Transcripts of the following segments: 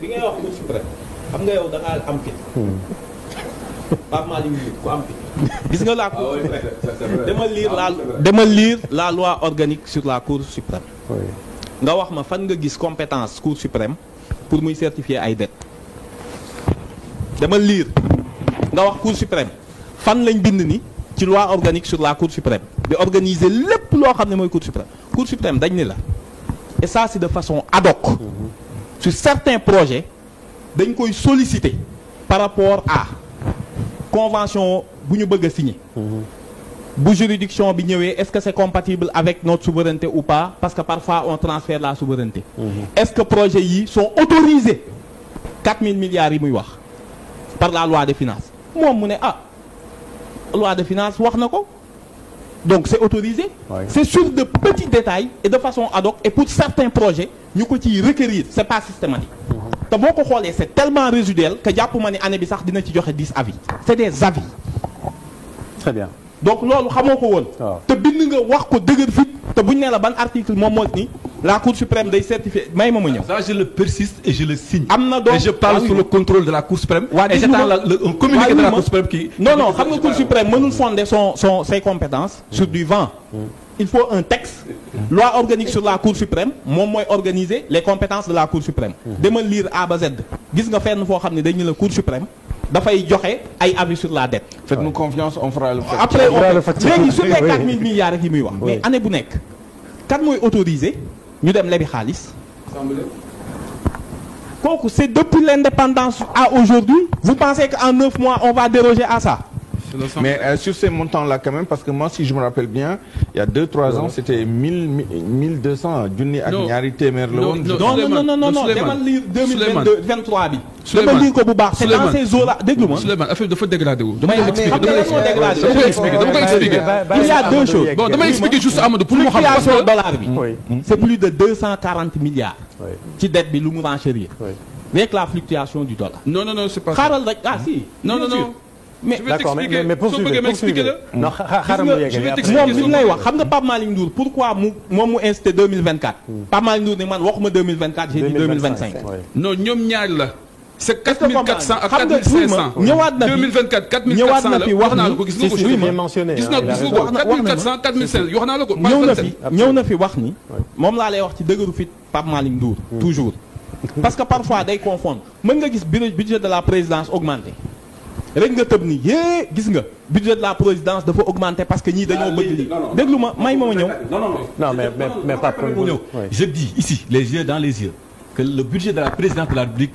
bi ngay wax Cour suprême xam nga yow da ngaa am fit. Pape Malick Ndour ku am fit. gis nga la Cour dama lire la loi organique sur la Cour suprême. nga wax ma fan nga gis compétence Cour suprême pour muy certifier ay dettes. dama lire nga wax Cour suprême fan lañ bind ni ci loi organique sur la Cour suprême di organiser lépp loo xam ne mooy Cour suprême. Cour suprême dañ ni la et ça c'est de façon ad hoc. sur certains projets dañ koy solliciter par rapport à convention bu ñu bëgg a signer. bu juridiction bi ñëwee est-ce que c'est compatible avec notre souveraineté ou pas parce que parfois on transfère la souveraineté. Est-ce que projets yi sont autorisés 4000 milliards yi muy wax par la loi des finances moom mu ne ah loi de finances wax na ko donc c'est autorisé. C'est sur de petits détails et de façon ad hoc et pour certains projets ñu ko ciy requérir c'est pas systématique. te boo ko xoolee c'est tellement résiduel que jàpp ma ne année bi sax dina ci joxe 10 avis. C'est des avis. Très bien. donc loolu xamoo ko woon. te bind nga wax ko dëgër fit te buñ ne la ban article moom moo ni la Cour suprême day certifier may ma ñëw. Ça je le persiste et je le signe. am na donc et je parle sous le contrôle de la Cour suprême. et j'attends un communiqué de la Cour suprême qui. non xam nga Cour suprême mënul fonder ses compétences sur du vent. il faut un texte. loi organique sur la Cour suprême moom mooy organiser les compétences de la Cour suprême. dama lire A ba Z gis nga fenn foo xam ne dañu la Cour suprême. dafay joxe ay avis sur la dette. Faites-nous confiance, on fera le facture. après léegi sur les 4000 milliards rek yi muy wax. mais année bu nekk kan mooy autorisé ñu dem lebi xaalis. kooku c'est depuis l'indépendance à aujourd'hui. vous pensez qu'en 9 mois on va déroger à ça. Mais sur ces montants-là quand même, parce que moi, si je me rappelle bien, il y a 2-3 ans, c'était 1200 junni ak ñaari téeméer la woon. non demal lire 2023 bi. dama lire ko bu baax. c'est dans ces eaux-là déglu ma. Souleymane affaire dafa dégradé wu. dama koy expliquer. il y a deux choses. bon damay expliquer juste Amadou pour mu xam parce que dollar bi. c'est plus de 240 milliards. ci dette bi lu mu renchérir. avec la fluctuation du dollar. non c'est pas ça. xaaral rek si. non. mais mais poursuivez non xaaral ma yeggali moom li mu lay wax xam nga Pape Malick Ndour pourquoi moom mu incité 2024. Pape Malick Ndour ne man waxuma 2024 j'ai dit 2025. non ñoom ñaar la. c'est 4400 ak 4500. ñëwaat na fi 2024 4400 la wax naa la ko gis nga ko. gis nga ko 4400 4500 wax naa la ko. ñëw na fi wax ni. moom laa lay wax ci dëgëru fit Pape Malick Ndour. toujours parce que parfois day confondre mën nga gis budget de la présidence augmenté. rek nga tëb ni yee gis nga budget de la présidence dafa augmenter parce que ñii dañoo bëgg lii déglu ma may ma ñëw. non mais pas pour ñëw. Je dis ici les yeux dans les yeux que le budget de la présidence de la République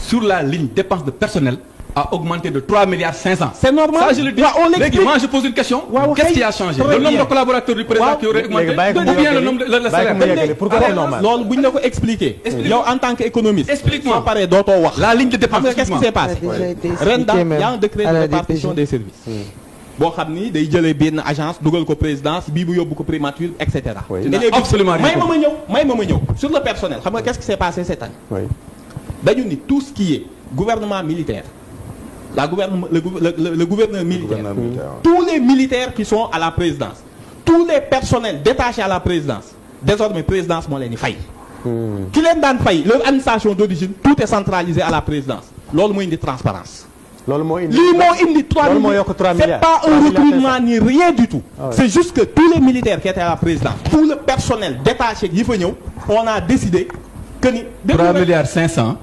sur la ligne dépenses de personnel a augmenté de 3 milliards 500. C'est normal. Ça je le dis. Léegi moi je pose une question. Qu'est-ce qui a changé? Le nombre de collaborateurs du président qui aurait augmenté ou bien le nombre de le salaire? Pourquoi c'est normal? loolu bu ñu la ko expliquer. yow en tant qu'économiste. Explique-moi. soo paree dootoo wax. La ligne de dépenses. Xam nga qu'est-ce qui s'est passé? ren daal y a un décret de répartition des services. boo xam ni day jëlee benn agence dugal ko présidence bii bu yóbbu ko primature et cetera. Absolument. may ma ñëw sur le personnel xam nga qu'est-ce qui s'est passé cette année? dañu ni tout ce qui est gouvernement militaire. le gouverneur militaire. Tous les militaires qui sont à la présidence. Tous les personnels détachés à la présidence. Désormais présidence moo leen di fay. ki leen daan fay leur administration d'origine tout est centralisé à la présidence. loolu moo indi transparence. loolu moo indi lii moo indi 3 milliards. C'est pas un recrutement ni rien du tout. C'est juste que tous les militaires qui étaient à la présidence. Tout le personnel détaché yi fa ñëw. On a décidé que ni. 3 milliards 500.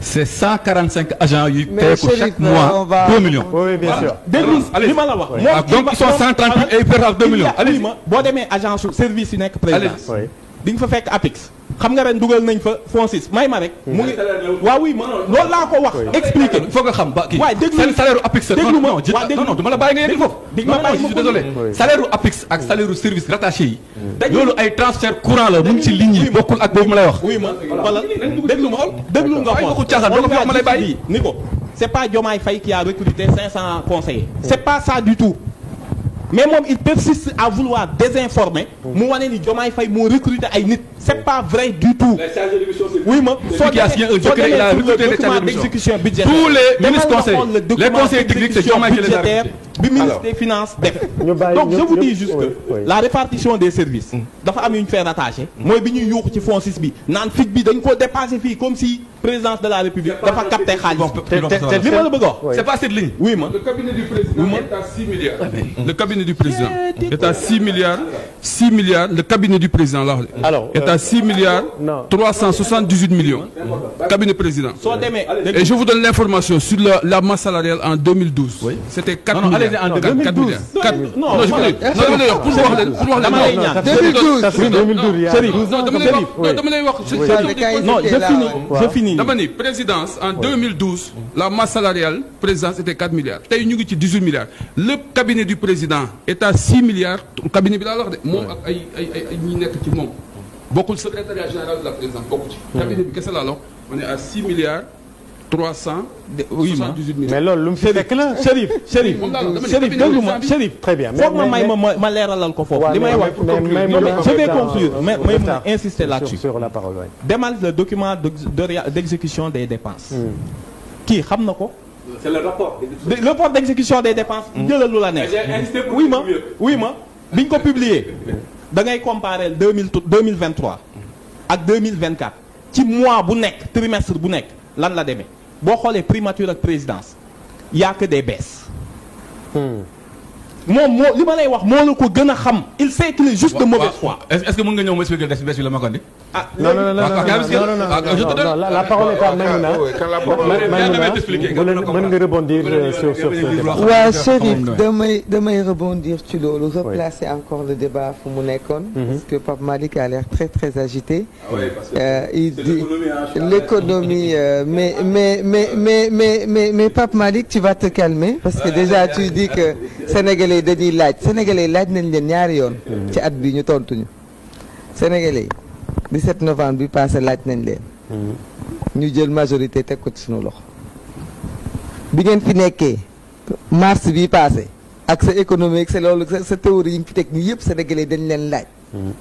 C'est 145 agents yu paient chaque mois 2 millions. Oui, bien sûr. déglu li ma la wax. donc ils sont 138 et ils perdent 2 millions. allez ma boo demee agence service yu nekk présidence. di nga fa fekk APIX. xam nga ren dugal nañ fa FONSIS may ma rek. mu ngi waaw oui ma loolu laa ko wax. expliqué il faut nga xam ba kii. waaye déglu seen salaire u APIX. déglu ma non dama la bàyyi nga yegg foofu. non je suis désolé. salaire u APIX ak salaire u service rattaché yi. loolu ay transfert courant la mu ngi ci ligne yi bokkul ak boobu ma lay wax. oui ma voilà déglu ma déglu nga xool ma lay bàyyi ni ko c'est pas Diomaye Faye qui a recruté 500 conseillers. C'est pas ça du tout. mais moom il persiste à vouloir désinformer. mu wane ni Diomaye Faye moo recruter ay nit. c'est pas vrai du tout. oui ma soo demee sur le document d'exécution budgétaire. tous les ministres conseillers les conseillers techniques c'est Diomaye qui les a recrutés. bi ministre des finances def. Donc je vous dis juste que la répartition des services. dafa am yu ñu fait rattaché. mooy bi ñuy yuuxu ci fonds 6 bi naan FIC bi dañ ko dépassé fii comme si présidence de la République dafa capté xaalis. li ma la bëgg a wax. c'est pas cette ligne. oui ma le cabinet du président est à 6 milliards. le cabinet du président est à 6 milliards. 6 milliards le cabinet du président là. alors est à 6 milliards 378 millions. cabinet président. soo demee et je vous donne l'information sur la masse salariale en 2012. Oui. C'était 4 milliards. Non, 2012. 4 non je veux dire pour wax leen dama lay ñaan 2012 non je finis dama ni présidence en 2012 la masse salariale présidence était 4 milliards tey ñu ngi ci 18 milliards le cabinet du président est à 6 milliards cabinet bi laa wax de moom ak ay ñi nekk ci moom bokkul secrétariat général de la présidence bokku ci cabinet bi kese laa wax on est à 6 milliards 378 millions. mais loolu lu mu fi fekk la. Chérif déglu ma Chérif. très bien foog ma leeralal ko foofu. li may wax je vais conclure mais may insister là-dessus. sur la parole demal le document d'exécution des dépenses. kii xam na ko. c'est le rapport. le rapport d'exécution des dépenses. jëlal lu la neex. oui ma biñ ko publier. da ngay comparer 2023 ak 2024 ci mois bu nekk trimestre bu nekk lan la demee. boo xoolee primature ak présidence y a que des baisses. moom moo li ma lay wax moo la ko gën a xam. il sait qu'il est juste de mauvaise foi. est-ce que mën nga ñëw ma expliquer des baisses bi la ma ko andi. ah non la parole est à Maïmouna. mën nga rebondir sur ce débat. waaw Chérif damay rebondir ci loolu replacer encore le débat fu mu nekkoon. parce que Pape Malick a l'air très très agité. Il dit l'économie mais Pape Malick tu vas te calmer parce que déjà tu dis que Sénégalais dañuy laaj nañ leen ñaari yoon. ci at bi ñu tontuñu Sénégalais 17 novembre bi passé laaj nañ leen. ñu jël majorité teg ko ci sunu loxo. bi ngeen fi nekkee mars bi passé ak sa économie ak sa loolu sa théorie yi nga fi teg nii yëpp Sénégalais dañ leen laaj. ñu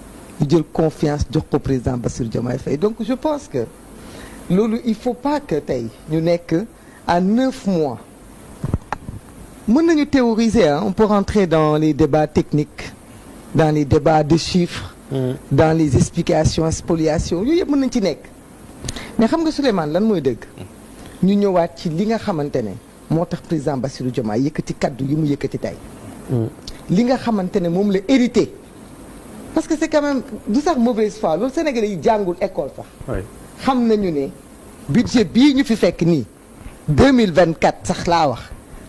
jël confiance jox ko président Bassirou Diomaye Faye donc je pense que loolu il faut pas que tey ñu nekk à 9 mois. mën nañu théoriser on peut rentrer dans les débats techniques dans les débats de chiffres. dans les explications spoliation yooyu yëpp mën nañ ci nekk. mais xam nga Souleymane lan mooy dëgg. ñu ñëwaat ci li nga xamante ne moo tax président Bassirou Diomaye yëkkati kaddu yi mu yëkkati tey. li nga xamante ne moom la hérité. parce que c'est quand même du sax mauvaise foi loolu Sénégalais yi jàngul école sax. xam nañu ne budget bii ñu fi fekk nii 2024 sax laa wax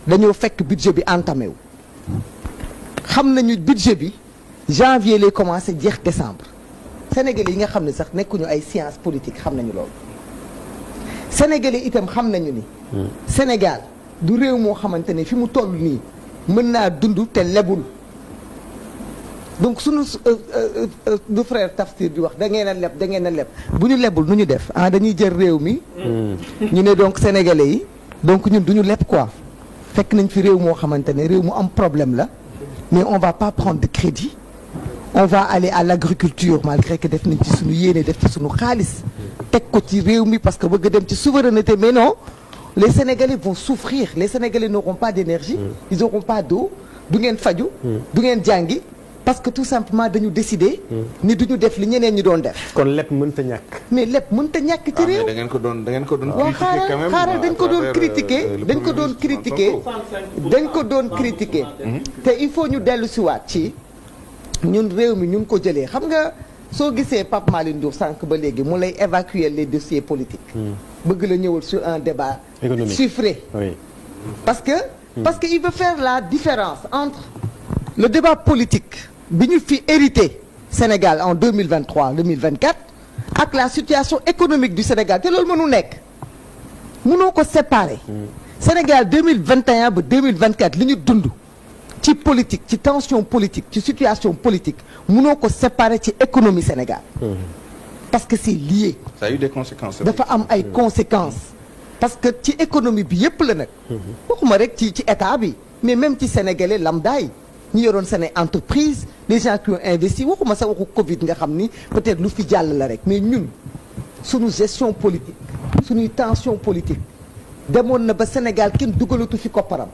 dañoo fekk budget bi entamé wu. xam nañu budget bi janvier lay commencé jeex décembre Sénégalais yi nga xam ne sax nekkuñu ay science politique xam nañu loolu. Sénégalais itam xam nañu ni. Sénégal du réew moo xamante ne fi mu toll nii mën naa dund te lebul. donc sunu du frère Tafsir di wax da ngeen a leb bu ñu lebul nu ñu def dañuy jël réew mi. ñu ne donc sénégalais yi donc ñun du ñu leb quoi. fekk nañ fi réew moo xamante ne réew mu am problème la mais on va pas prendre de crédit. on va aller à l'agriculture malgré que def nañ ci sunu yéene def ci sunu xaalis. teg ko ci réew mi parce que bëgg dem ci souveraineté mais non les Sénégalais vont souffrir les Sénégalais n'auront pas d'énergie. ils n'auront pas d'eau du ngeen faju du ngeen jàngi. parce que tout simplement dañu décider. ni duñu def li ñeneen ñi doon def. kon lépp mënta ñàkk. mais lépp mënta ñàkk ci réew. da ngeen ko doon critiquer quand même. xaaral dañ ko doon critiquer te il faut ñu dellu si waat ci ñun réew mi ñu ngi ko jëlee xam nga soo gisee Pape Malick Ndour sànq ba léegi mu lay évacuer les dossiers politiques. bëgg la ñëwal sur un débat économique chiffré. Oui. parce que il veut faire la différence entre le débat politique. bi ñu fi hérité Sénégal en 2023-2024 ak la situation économique du Sénégal te loolu mënu nekk mënoo ko séparer. Sénégal 2021 ba 2024 li ñu dund ci politique ci tension politique ci situation politique mënoo ko séparer ci économie Sénégal. parce que c'est lié. ça a eu des conséquences. dafa am ay conséquences. parce que ci économie bi yépp la nag. waxuma rek ci état bi mais même ci sénégalais lambda yi. ñi yoroon seen entreprise les gens qui ont investi waxuma sa waxu Covid nga xam ni peut-être lu fi jàll la rek mais ñun suñu gestion politique suñuy tension politique demoon na ba Sénégal kenn dugalatu fi kopparam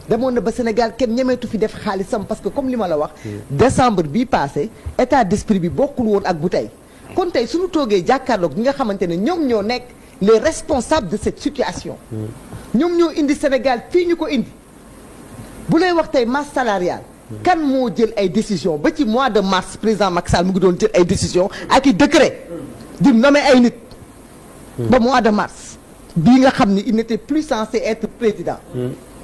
demoon na ba Sénégal kenn ñemeetu fi def xaalisam parce que comme li ma la wax décembre bii passé état d'esprit bi bokkul woon ak bu tey kon tey suñu toogee jàkkaarloog ñi nga xamante ne ñoom ñoo nekk les responsables de cette situation ñoom ñoo indi Sénégal fii ñu ko indi bu lay wax tey masse salariale kan moo jël ay décision ba ci mois de mars président Macky Sall mu ngi doon jël ay décision ak i décret di nommer ay nit ba mois de mars bii nga xam ni il n'était plus censé être président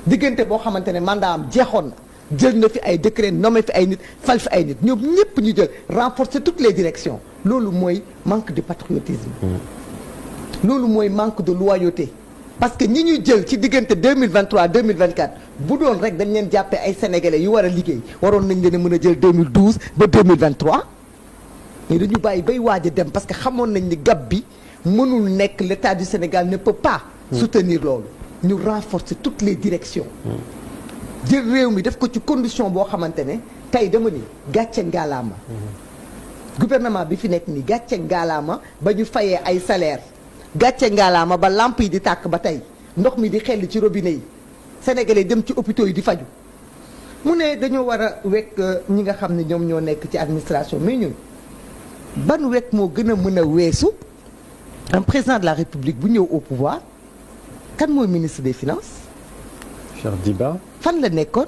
diggante boo xamante ne mandat am jeexoon na jël na fi ay décret nommé fi ay nit fal fi ay nit ñoom ñëpp ñu jël renforcer toutes les directions loolu mooy manque de patriotisme loolu mooy manque de loyauté parce que ñi ñuy jël ci diggante 2023 2024 bu doon rek dañ leen jàppee ay sénégalais yu war a liggéey waroon nañ leen mën a jël 2012 ba 2023 mais dañu bàyyi bay waaj a dem parce que xamoon nañ ni gab bi mënul nekk l'état du Sénégal ne peut pas soutenir loolu ñu renforcer toutes les directions jël réew mi def ko ci condition boo xamante ne tey dama ni gàcce ngaalaama gouvernement bi fi nekk nii gàcce ngaalaama ba ñu fayee ay salaire gàcce ngaalaama ba lamp yi di tàkk ba tey ndox mi di xelli ci robinet yi sénégalais dem ci hôpitaux yi di faju mu ne dañoo war a wekk ñi nga xam ne ñoom ñoo nekk ci administration mais ñun ban wekk moo gën a mën a weesu un président de la République bu ñëw au pouvoir kan mooy ministre des finances Cheikh Diba fan la nekkoon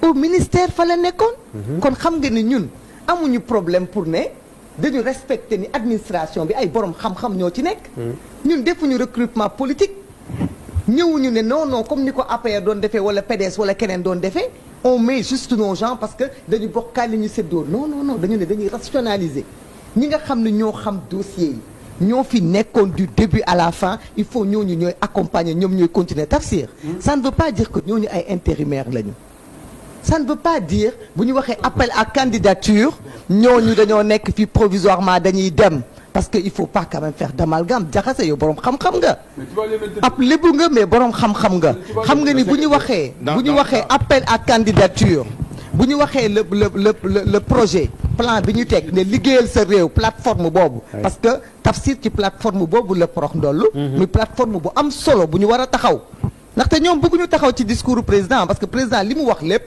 au ministère fa la nekkoon kon xam nga ni ñun amuñu problème pour ne dañu respecter ni administration bi ay borom xam-xam ñoo ci nekk ñun defuñu recrutement politique ñëwuñu ne non comme ni ko APR doon defee wala PDS wala keneen doon defee on met juste nos gens parce que dañu bokkaat li ñu séddoo non dañu ne dañuy rationaliser ñi nga xam ne ñoo xam dossier yi ñoo fi nekkoon du début à la fin il faut ñooñu ñooy accompagner ñoom ñooy continuer Tafsir ça ne veut pas dire que ñooñu ay intérimaires lañu ça ne veut pas dire bu ñu waxee appel à candidature ñooñu dañoo nekk fii provisoirement dañuy dem parce que il faut pas quand même faire d'amalgame jaxase yow borom xam-xam nga ab lébu nga mais borom xam-xam nga xam nga ni bu ñu waxee appel à candidature bu ñu waxee le projet plan bi ñu teg ne liggéeyal sa réew plateforme boobu parce que Tafsir ci plateforme boobu la porox ndollu muy plateforme bu am solo bu ñu war a taxaw ndaxte ñoom bëgguñu taxaw ci discours président parce que président li mu wax lépp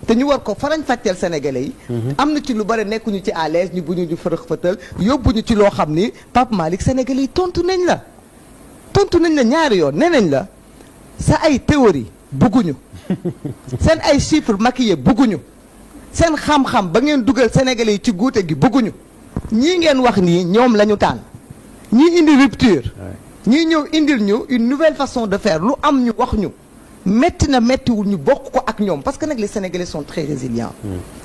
te ñu war ko farañ fàcceel sénégalais yi am na ci lu bari nekkuñu ci à l'aise ñu bu ñu fërëx fëtal yóbbuñu ci loo xam ni Pape Malick sénégalais yi tontu nañ la ñaari yoon nee nañ la sa ay théorie bëgguñu seen ay chiffres maquillés bëgguñu seen xam-xam ba ngeen dugal sénégalais yi ci guute gi bëgguñu ñii ngeen wax nii ñoom la ñu tànn ñii indi rupture ñii ñëw indil ñu une nouvelle façon de faire lu am ñu wax ñu métti na méttiwul ñu bokk ko ak ñoom parce que nag les sénégalais sont très résilients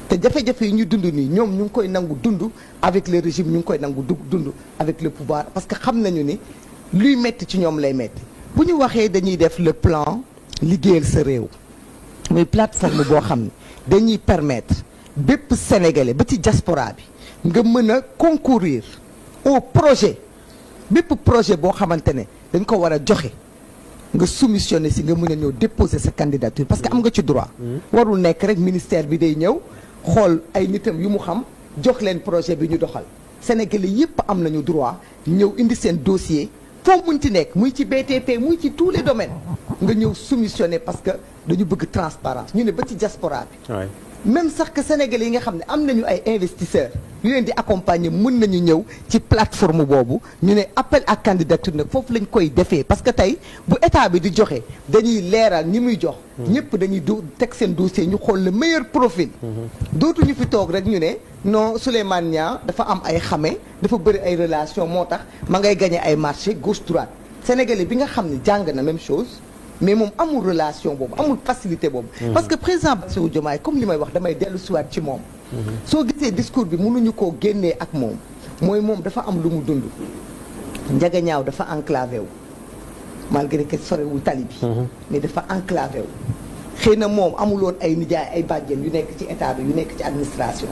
te jafe-jafe yi ñu dund nii ñoom ñu ngi koy nangu dund avec le régime ñu ngi koy nangu dund avec le pouvoir parce que xam nañu ni luy métti ci ñoom lay métti bu ñu waxee dañuy def le plan liggéeyal sa réew muy plateforme boo xam ne dañuy permettre bépp sénégalais ba ci diaspora bi nga mën a concourir au projet bépp projet boo xamante ne dañ ko war a joxe nga soumissionné si nga mën a ñëw déposer sa candidature parce que am nga ci droit warul nekk rek ministère bi day ñëw xool ay nitam yu mu xam jox leen projet bi ñu doxal sénégalais yépp am nañu droit ñëw indi seen dossier foo muñ ci nekk muy ci BTP muy ci tous les domaines nga ñëw soumissionné parce que dañu bëgg transparence ñu ne ba ci diaspora bi même sax que sénégalais yi nga xam ne am nañu ay investisseurs yu leen di accompagner mën nañu ñëw ci plateforme boobu ñu ne appel à candidature nag foofu lañ koy defee parce que tey bu état bi di joxe dañuy leeral ñi muy jox ñëpp dañuy teg seen dossier ñu xool le meilleur profil dootuñu fi toog rek ñu ne non Souleymane Niang dafa am ay xame dafa bëri ay relation moo tax ma ngay gagné ay marché gauche droite sénégalais bi nga xam ne jàng na même chose mais moom amul relation boobu amul facilité boobu parce que président Bassirou Diomaye comme li may wax damay dellu siwaat ci moom soo gisee discours bi mënuñu koo génnee ak moom mooy moom dafa am lu mu dund Ndiaga Ñaaw dafa enclavé wu malgré que sorewul tali bi mais dafa enclavé wu xëy na moom amuloon ay nijaay ay bàjjen yu nekk ci état bi yu nekk ci administration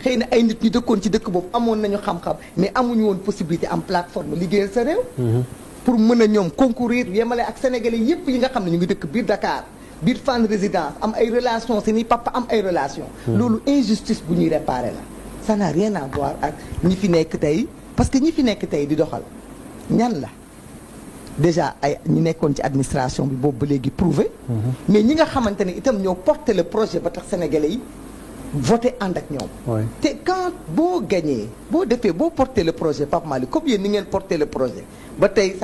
xëy na ay nit ñu dëkkoon ci dëkk boobu amoon nañu xam-xam mais amuñu woon possibilité am plateforme liggéeyal sa réew pour mën a ñoom concourir yemale ak sénégalais yépp yi nga xam ne ñu ngi dëkk biir Dakar biir Fann Résidence am ay relation seeni papa am ay relation loolu injustice bu ñuy réparer la ça n'a rien à voir ak ñi fi nekk tey parce que ñi fi nekk tey di doxal ñan la déjà ay ñi nekkoon ci administration bi boobu ba léegi prouvé. mais ñi nga xamante ne itam ñoo porté le projet ba tax sénégalais yi voté ànd ak ñoom. te quand boo gagné boo defee boo porté le projet Pape Malick comme yéen ni ngeen porté le projet ba tey.